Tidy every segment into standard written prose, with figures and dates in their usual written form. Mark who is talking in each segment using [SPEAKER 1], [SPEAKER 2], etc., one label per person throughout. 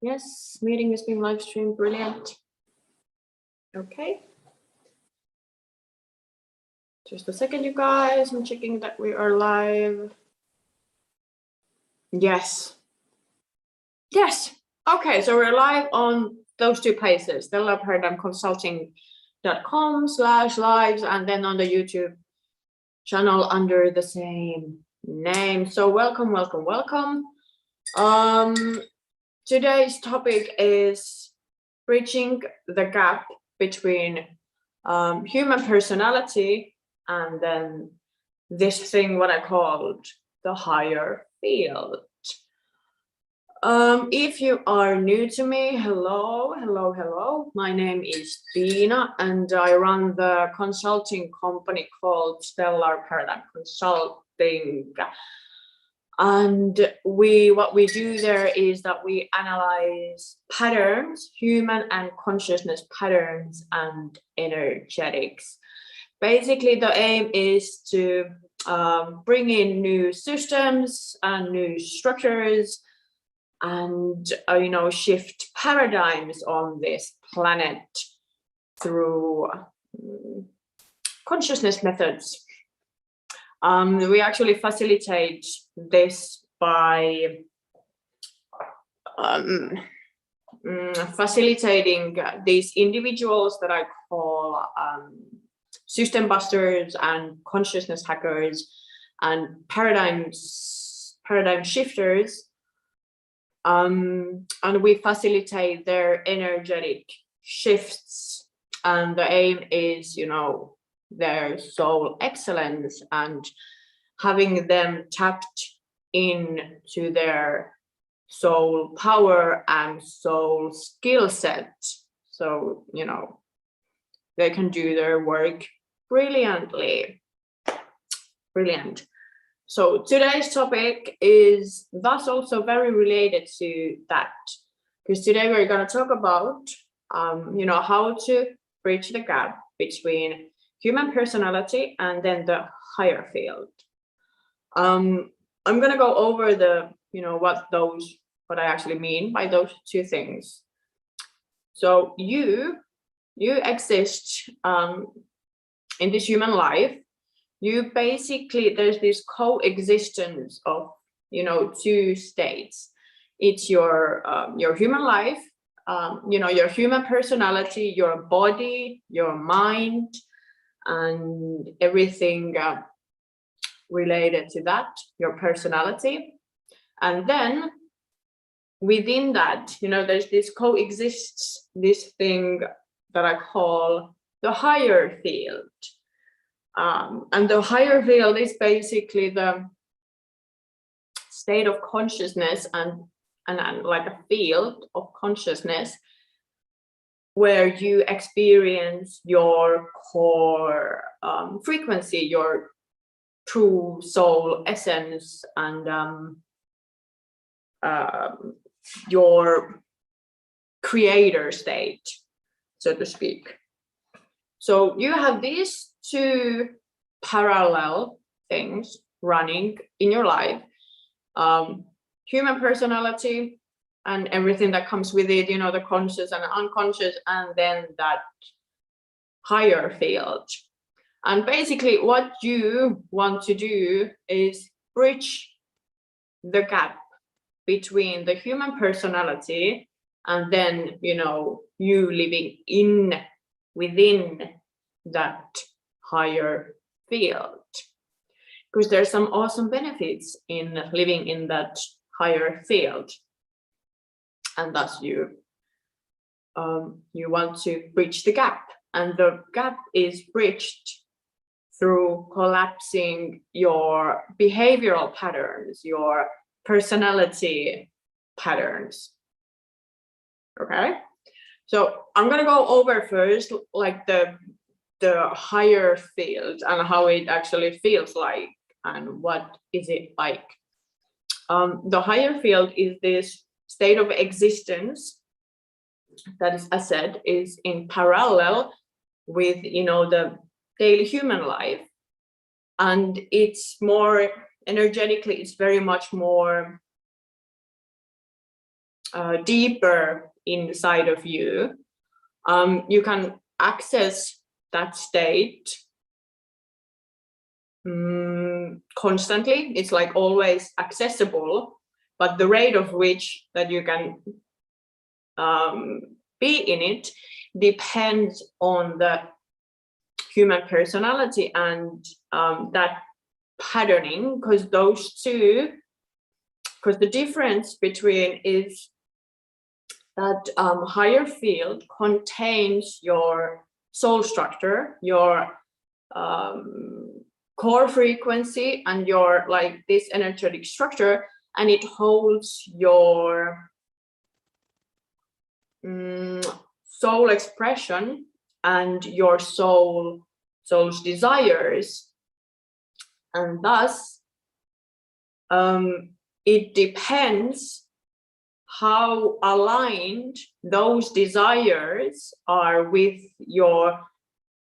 [SPEAKER 1] Yes, meeting is being live streamed. Brilliant. Okay. Just a second, you guys. I'm checking that we are live. Yes. Yes. Okay, so we're live on those two places, stellarparadigmconsulting.com/lives, and then on the YouTube channel under the same name. So welcome, welcome, welcome. Today's topic is bridging the gap between human personality and then this thing what I called the higher field. If you are new to me, hello. My name is Tiina and I run the consulting company called Stellar Paradigm Consulting. And what we do there is that we analyze patterns, human and consciousness patterns and energetics. Basically, the aim is to bring in new systems and new structures and shift paradigms on this planet through consciousness methods. We actually facilitate this by facilitating these individuals that I call system busters and consciousness hackers and paradigm shifters, and we facilitate their energetic shifts, and the aim is their soul excellence and having them tapped into their soul power and soul skill set, so they can do their work brilliantly. Brilliant. So today's topic is thus also very related to that, because today we're going to talk about how to bridge the gap between human personality and then the higher field. I'm going to go over the what I actually mean by those two things. So you exist in this human life. You basically, there's this coexistence of two states. It's your human life, your human personality, your body, your mind, and everything related to that, your personality. And then within that, there's this coexists this thing that I call the higher field. And the higher field is basically the state of consciousness and like a field of consciousness where you experience your core frequency, your true soul essence, and your creator state, so to speak. So you have these two parallel things running in your life, human personality and everything that comes with it, the conscious and unconscious, and then that higher field. And basically what you want to do is bridge the gap between the human personality and then you living within that higher field, because there's some awesome benefits in living in that higher field, and thus you want to bridge the gap, and the gap is bridged through collapsing your behavioral patterns, your personality patterns. Okay, so I'm going to go over first like the higher field and how it actually feels like and what is it like. The higher field is this state of existence that is, as I said, is in parallel with the daily human life, and it's more energetically, it's very much more deeper inside of you, you can access that state constantly. It's like always accessible, but the rate of which that you can be in it depends on the human personality and that patterning, because the difference between is that higher field contains your soul structure, your core frequency, and your like this energetic structure, and it holds your soul expression and your soul's desires, and thus it depends how aligned those desires are with your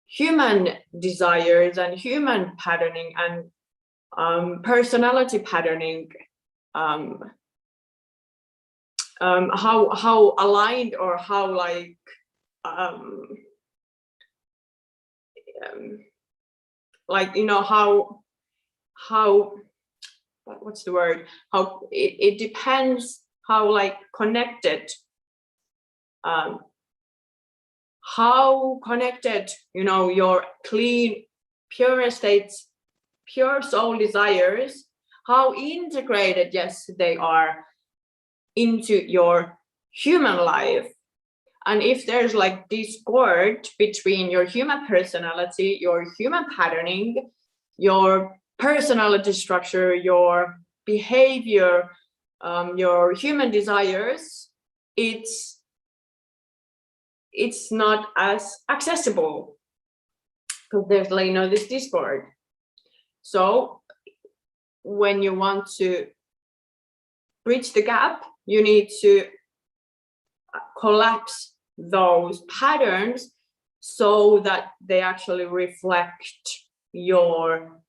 [SPEAKER 1] human desires and human patterning and personality patterning, how aligned or how like you know how what's the word, how it depends how like connected, how connected, you know, your clean pure states, pure soul desires, how integrated, yes, they are into your human life. And if there's like discord between your human personality, your human patterning, your personality structure, your behavior, your human desires, it's not as accessible because there's like, you know, this discord. So when you want to bridge the gap, you need to collapse those patterns so that they actually reflect your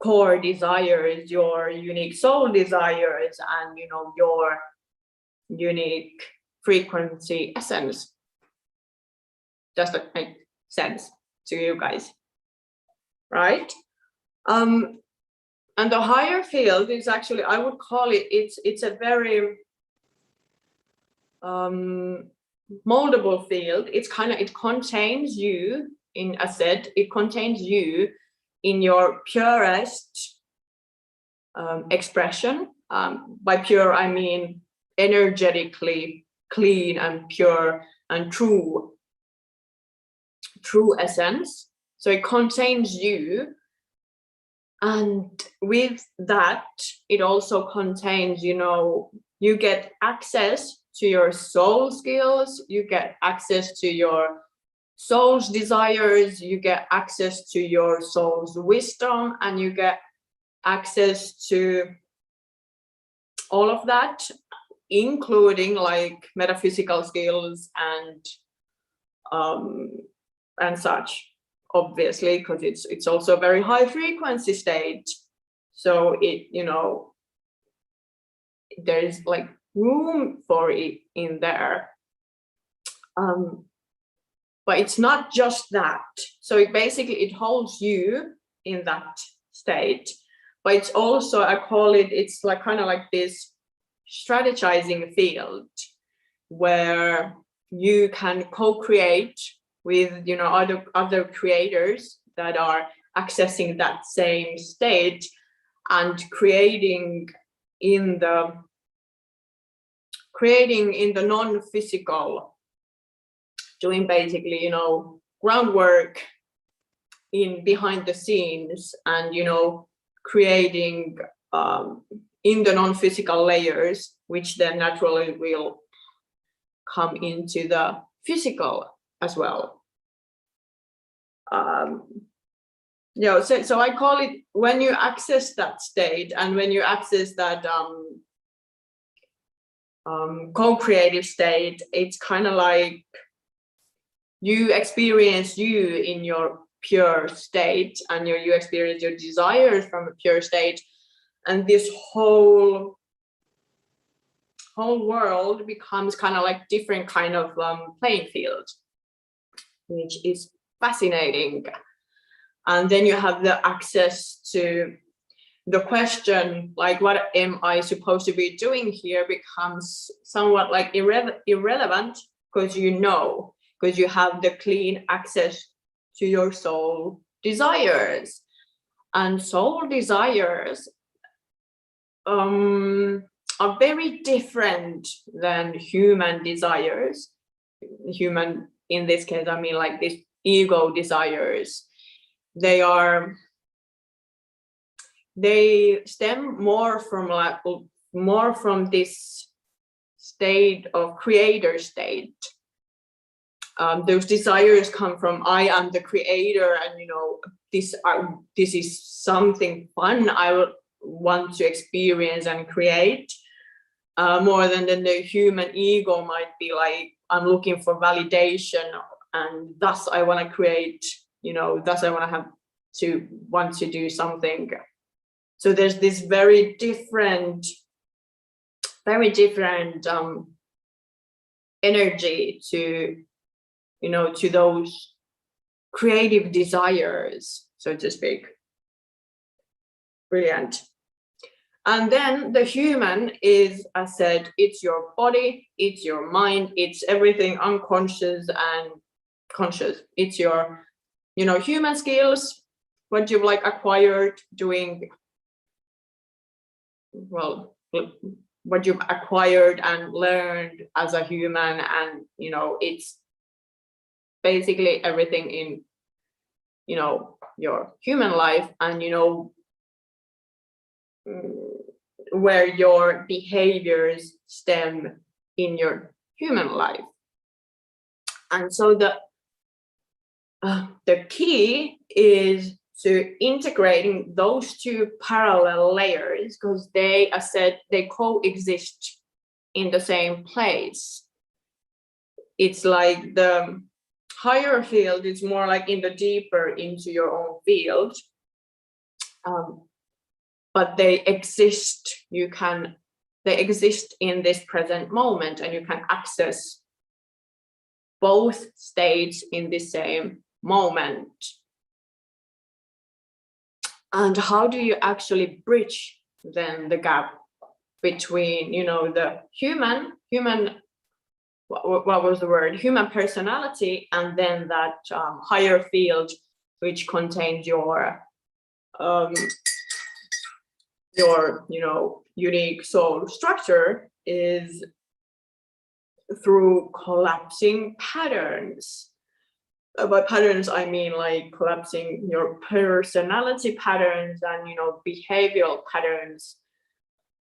[SPEAKER 1] core desires, your unique soul desires, and, you know, your unique frequency essence. Does that make sense to you guys? Right? And the higher field is actually, I would call it, it's a very moldable field. It's kind of, it contains you in, as said, it contains you in your purest expression. By pure, I mean energetically clean and pure and true essence. So it contains you, and with that it also contains, you know, you get access to your soul skills, you get access to your soul's desires, you get access to your soul's wisdom, and you get access to all of that, including like metaphysical skills and such, obviously, because it's also a very high frequency state. So it, you know, there's like room for it in there. But it's not just that. So it basically, it holds you in that state, but it's also, I call it, it's like kind of like this strategizing field where you can co-create with, you know, other creators that are accessing that same state and creating in the non-physical, doing basically, you know, groundwork in behind the scenes, and, you know, creating in the non-physical layers, which then naturally will come into the physical as well. You know, so I call it, when you access that state and when you access that co-creative state, it's kind of like you experience you in your pure state, and you experience your desires from a pure state, and this whole whole world becomes kind of like different kind of playing field, which is fascinating. And then you have the access to the question, like, what am I supposed to be doing here, becomes somewhat like irrelevant, because you have the clean access to your soul desires. And soul desires are very different than human desires. Human, in this case, I mean like this ego desires. They stem more from this state of creator state. Those desires come from, I am the creator, and this is something fun I would want to experience and create, more than the human ego might be like, I'm looking for validation, and thus I want to create, thus I want to do something. So there's this very different energy to to those creative desires, so to speak. Brilliant. And then the human is, as said, it's your body, it's your mind, it's everything unconscious and conscious. It's your human skills, what you've like acquired doing, well, what you've acquired and learned as a human, and it's basically everything in your human life, and where your behaviors stem in your human life. And so the key is to integrating those two parallel layers, because they, as said, they coexist in the same place. It's like the higher field is more like in the deeper into your own field, but they exist. They exist in this present moment, and you can access both states in the same moment. And how do you actually bridge then the gap between the human what was the word, human personality, and then that higher field which contains your unique soul structure, is through collapsing patterns. By patterns, I mean like collapsing your personality patterns and behavioral patterns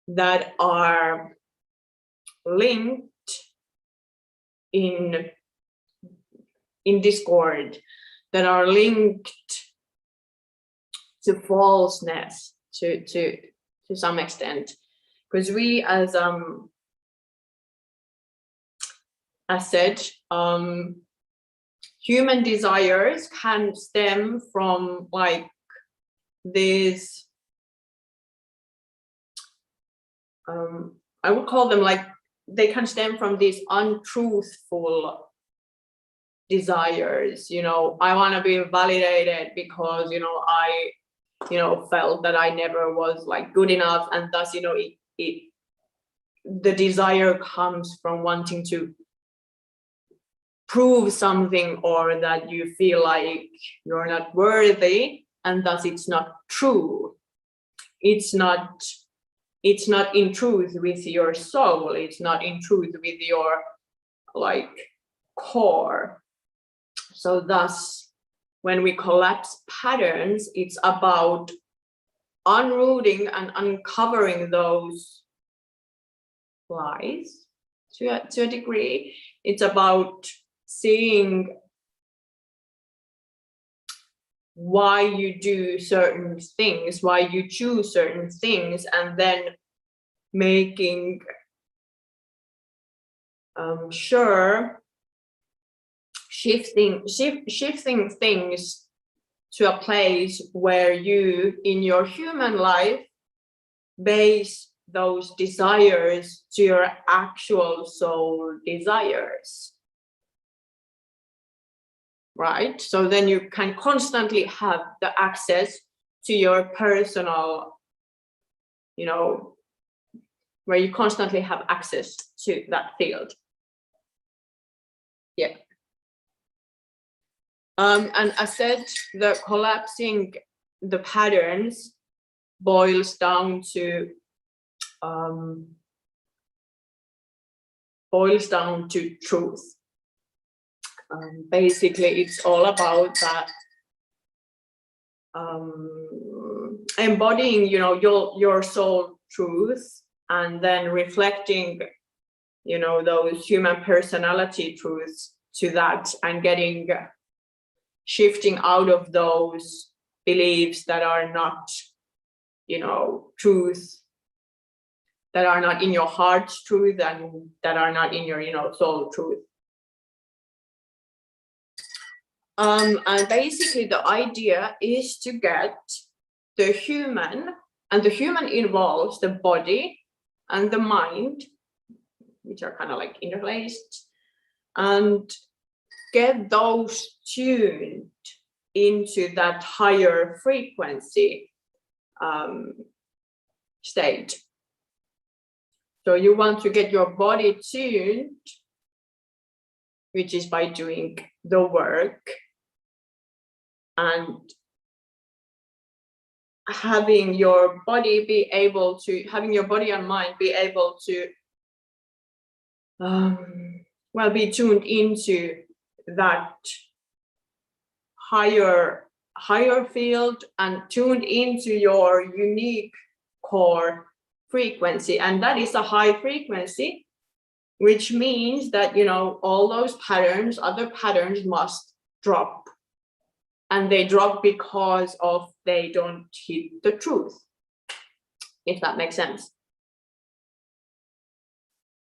[SPEAKER 1] that are linked in discord, that are linked to falseness to some extent, because we, as said, human desires can stem from like this, I would call them like, they can stem from these untruthful desires. I want to be validated because I felt that I never was like good enough, and thus the desire comes from wanting to prove something, or that you feel like you're not worthy, and thus it's not true. It's not in truth with your soul. It's not in truth with your like core. So thus, when we collapse patterns, it's about unrooting and uncovering those lies to a degree. It's about seeing why you do certain things, why you choose certain things, and then making shifting things to a place where you, in your human life, base those desires to your actual soul desires. Right? So then you can constantly have the access to your personal, you know, where you constantly have access to that field. Yeah. And I said the collapsing the patterns boils down to truth. Basically, it's all about that embodying, you know, your soul truth, and then reflecting, you know, those human personality truths to that, and shifting out of those beliefs that are not, you know, truth, that are not in your heart's truth, and that are not in your, you know, soul truth. And basically the idea is to get the human, and the human involves the body and the mind, which are kind of like interlaced, and get those tuned into that higher frequency state. So you want to get your body tuned, which is by doing the work and having your body and mind be able to be tuned into that higher field, and tuned into your unique core frequency. And that is a high frequency, which means that, you know, all those patterns, other patterns, must drop. And they drop because of they don't hit the truth, if that makes sense.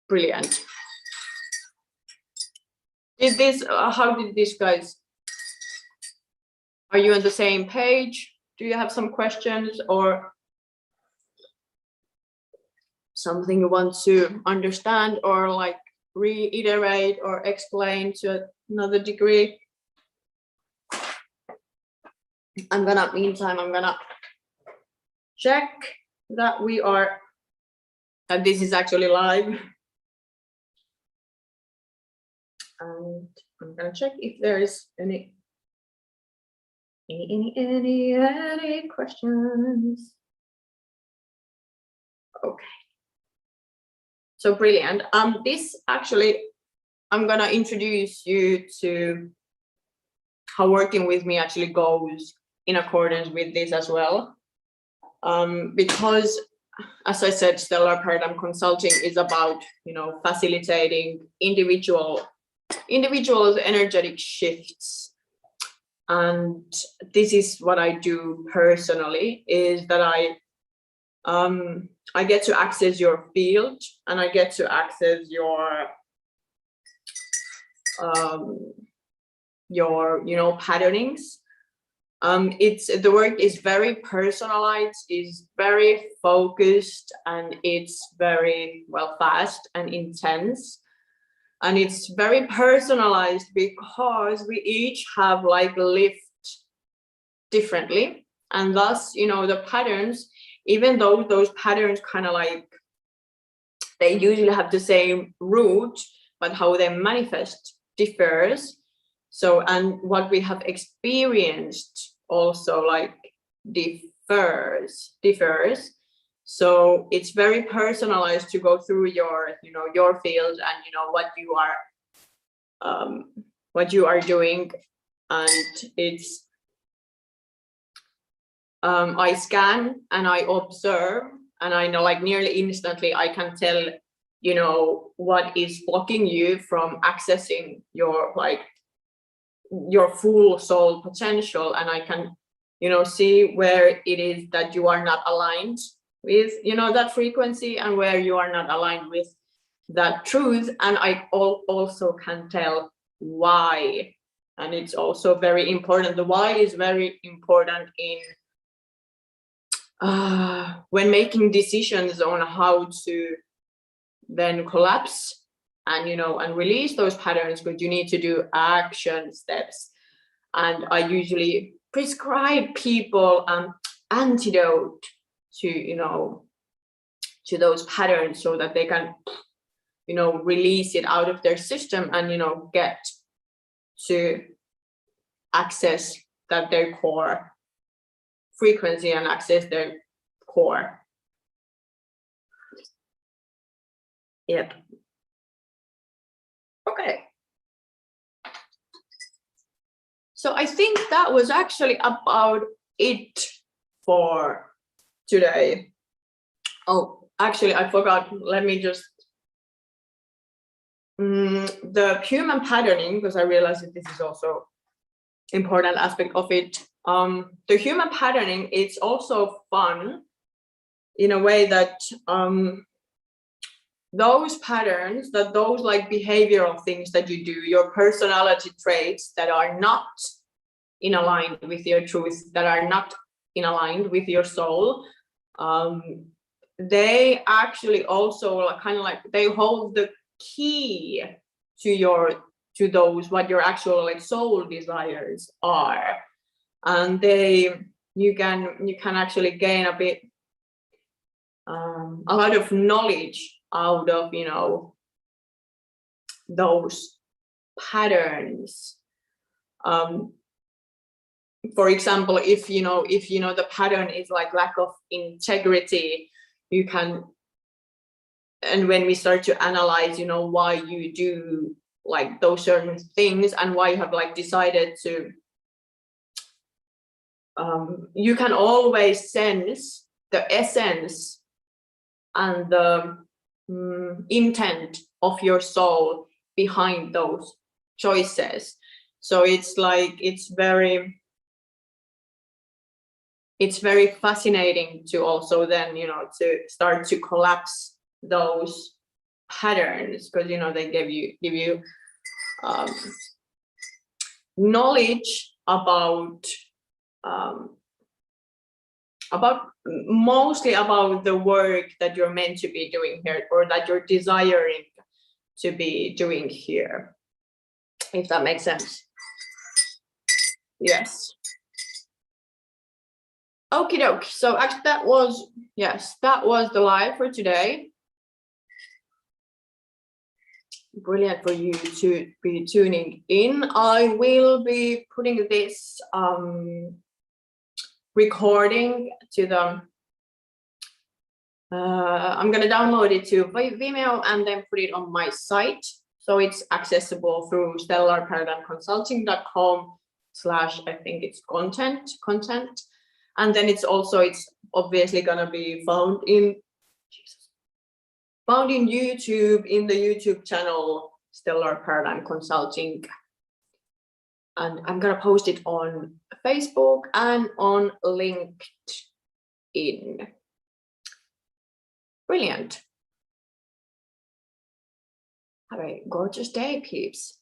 [SPEAKER 1] Brilliant. How did this, guys? Are you on the same page? Do you have some questions or something you want to understand or like reiterate or explain to another degree? Meantime, I'm gonna check that this is actually live. And I'm gonna check if there is any questions. Okay. So brilliant. This actually, I'm gonna introduce you to how working with me actually goes in accordance with this as well. Because, as I said, Stellar Paradigm Consulting is about, you know, facilitating individuals' energetic shifts. And this is what I do personally, is that I get to access your field, and I get to access your you know, patternings. The work is very personalized, is very focused, and it's very fast and intense. And it's very personalized because we each have like lived differently, and thus, you know, the patterns, even though those patterns kind of like, they usually have the same root, but how they manifest differs. So, and what we have experienced also like differs. So it's very personalized to go through your, you know, your field, and, you know, what you are doing. And it's I scan and I observe, and I know, like, nearly instantly I can tell, you know, what is blocking you from accessing your, like, your full soul potential. And I can, you know, see where it is that you are not aligned with, you know, that frequency, and where you are not aligned with that truth. And I also can tell why. And it's also very important. The why is very important in when making decisions on how to then collapse and and release those patterns, because you need to do action steps. And I usually prescribe people an antidote to to those patterns, so that they can release it out of their system and get to access their core frequency and access their core. Yep. Okay. So I think that was actually about it for today. Oh, actually, I forgot. Let me just the human patterning, because I realized that this is also important aspect of it. The human patterning, it's also fun in a way that those patterns, those like behavioral things that you do, your personality traits that are not in aligned with your truth, that are not in aligned with your soul, they actually also kind of like they hold the key to those what your actual like soul desires are, and you can actually gain a bit a lot of knowledge out of those patterns. For example, if the pattern is like lack of integrity, you can, and when we start to analyze why you do like those certain things and why you have like decided to, you can always sense the essence and the intent of your soul behind those choices. So it's like it's very fascinating to also then to start to collapse those patterns, because they give you knowledge about mostly about the work that you're meant to be doing here, or that you're desiring to be doing here, if that makes sense. Yes. Okie doke. So actually that was the live for today. Brilliant for you to be tuning in. I will be putting this recording to the I'm going to download it to Vimeo and then put it on my site, so it's accessible through stellarparadigmconsulting.com/ I think it's content, and then it's obviously going to be found in YouTube, in the YouTube channel Stellar Paradigm Consulting, and I'm going to post it on Facebook and on LinkedIn. Brilliant. Have a gorgeous day, peeps.